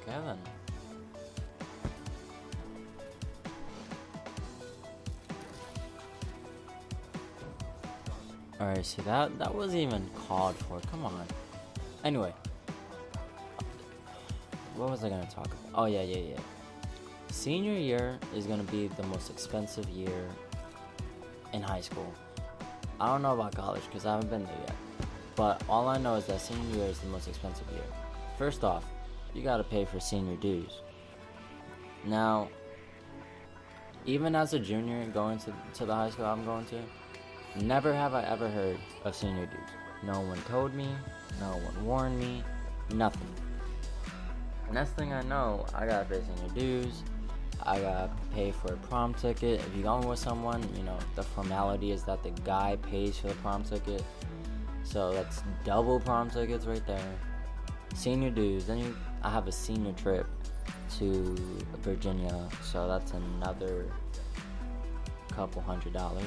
Okay then. Alright, see that wasn't even called for. Come on. Anyway. What was I gonna talk about? Oh yeah. Senior year is gonna be the most expensive year in high school. I don't know about college because I haven't been there yet. But all I know is that senior year is the most expensive year. First off, you gotta pay for senior dues. Now, even as a junior going to the high school I'm going to, never have I ever heard of senior dues. No one told me, no one warned me, nothing. Next thing I know, I gotta pay senior dues. I gotta pay for a prom ticket. If you're going with someone, the formality is that the guy pays for the prom ticket. So that's double prom tickets right there. Senior dues. Then I have a senior trip to Virginia, so that's another couple $100.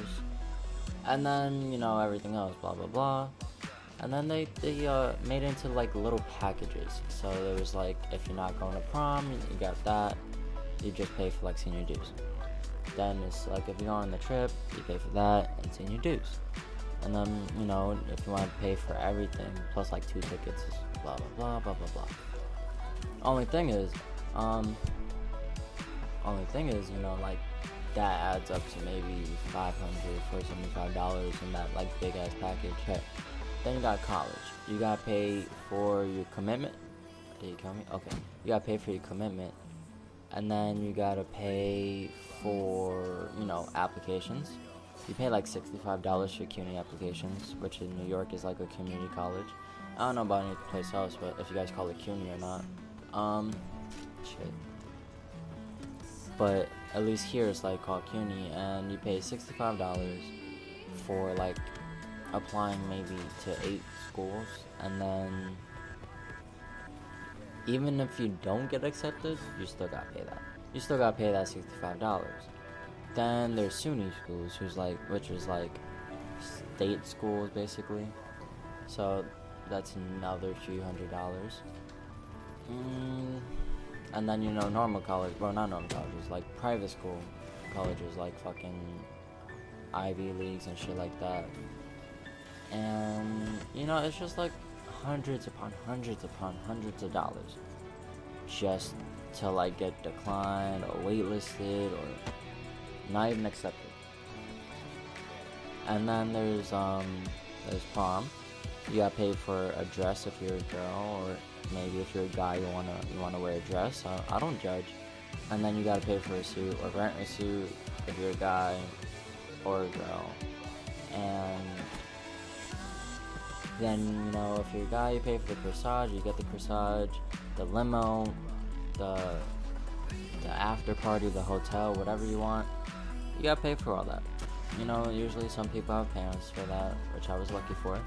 And then, everything else, blah, blah, blah. And then they made it into, like, little packages. So there was, like, if you're not going to prom, you got that. You just pay for, like, senior dues. Then it's, like, if you're going on the trip, you pay for that and senior dues. And then, if you want to pay for everything, plus, like, 2 tickets, blah, blah, blah, blah, blah, blah. Only thing is, like, that adds up to maybe $500 for $75 in that, like, big-ass package. Hey. Then you got college. You gotta pay for your commitment. Did you kill me? Okay. You gotta pay for your commitment. And then you gotta pay for, applications. You pay like $65 for CUNY applications, which in New York is like a community college. I don't know about any place else, but if you guys call it CUNY or not. Shit. But at least here it's like called CUNY, and you pay $65 for like applying maybe to 8 schools, and then even if you don't get accepted, you still gotta pay that. You still gotta pay that $65. Then there's SUNY schools, which is like state schools basically. So that's another few $100. And then normal college, well not normal colleges, like private school colleges, like fucking Ivy Leagues and shit like that. And it's just like hundreds upon hundreds upon hundreds of dollars just to like get declined or waitlisted or not even accepted. And then there's prom. You gotta pay for a dress if you're a girl, or maybe if you're a guy you wanna wear a dress. I don't judge. And then you gotta pay for a suit or rent a suit if you're a guy or a girl. And then, if you're a guy, you pay for the corsage. You get the corsage, the limo, the after party, the hotel, whatever you want. You gotta pay for all that. Usually some people have parents for that, which I was lucky for.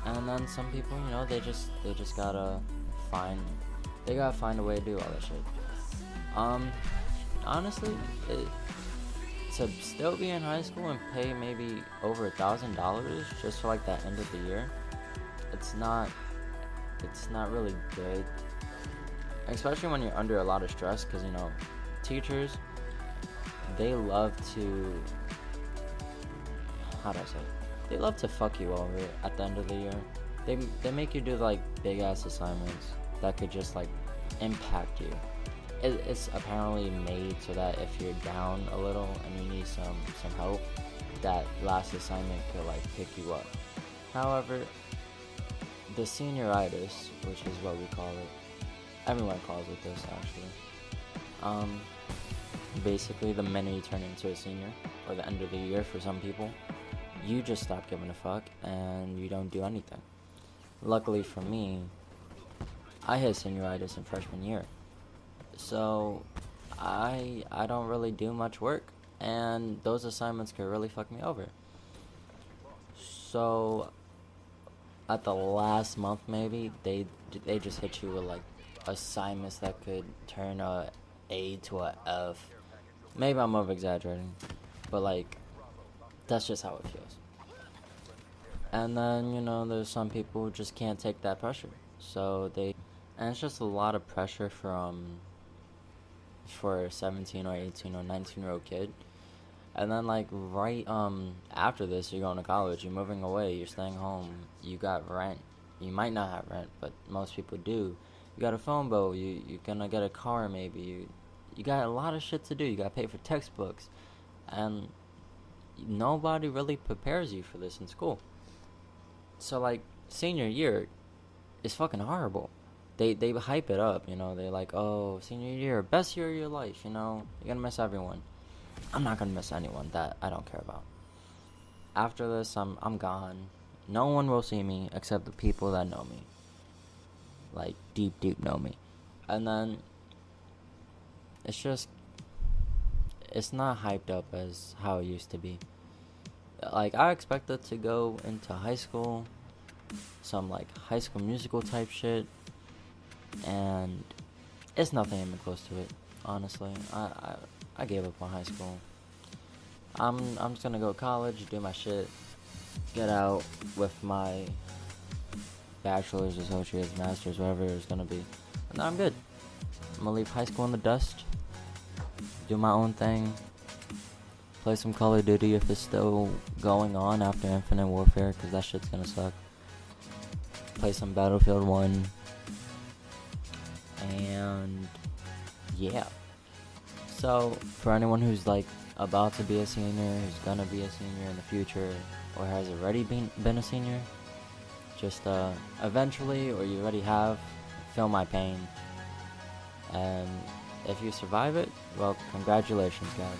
And then some people, they just gotta find a way to do all that shit. Honestly, to still be in high school and pay maybe over $1,000 just for like that end of the year, it's not really good, especially when you're under a lot of stress, because teachers, they love to, how do I say it? They love to fuck you over at the end of the year. They make you do like big ass assignments that could just like impact you. It's apparently made so that if you're down a little and you need some help, that last assignment could like pick you up. However, the senioritis, which is what we call it, everyone calls it this actually. Basically, the minute you turn into a senior, or the end of the year for some people, you just stop giving a fuck and you don't do anything. Luckily for me, I had senioritis in freshman year. So I don't really do much work, and those assignments could really fuck me over. So at the last month maybe, they just hit you with like assignments that could turn a A to a F. Maybe I'm over exaggerating, but like that's just how it feels. And then there's some people who just can't take that pressure, so And it's just a lot of pressure for a 17 or 18 or 19-year-old kid. And then like right after this, you're going to college, you're moving away, you're staying home, you got rent. You might not have rent, but most people do. You got a phone bill, you're gonna get a car maybe. You got a lot of shit to do. You got to pay for textbooks. And nobody really prepares you for this in school. So like senior year is fucking horrible. They hype it up, you know. They're like, "Oh, senior year, best year of your life," you know. You're going to miss everyone. I'm not gonna miss anyone that I don't care about. After this, I'm gone. No one will see me except the people that know me, like deep know me. And then it's not hyped up as how it used to be. Like I expected to go into high school, some like High School Musical type shit, and it's nothing even close to it. Honestly, I gave up on high school. I'm just gonna go to college, do my shit, get out with my bachelor's, associate's, master's, whatever it's gonna be, and then I'm good. I'm gonna leave high school in the dust, do my own thing, play some Call of Duty if it's still going on after Infinite Warfare, cause that shit's gonna suck. Play some Battlefield 1, and yeah. So, for anyone who's like about to be a senior, who's gonna be a senior in the future, or has already been a senior, just eventually, or you already have, feel my pain. And if you survive it, well, congratulations, guys.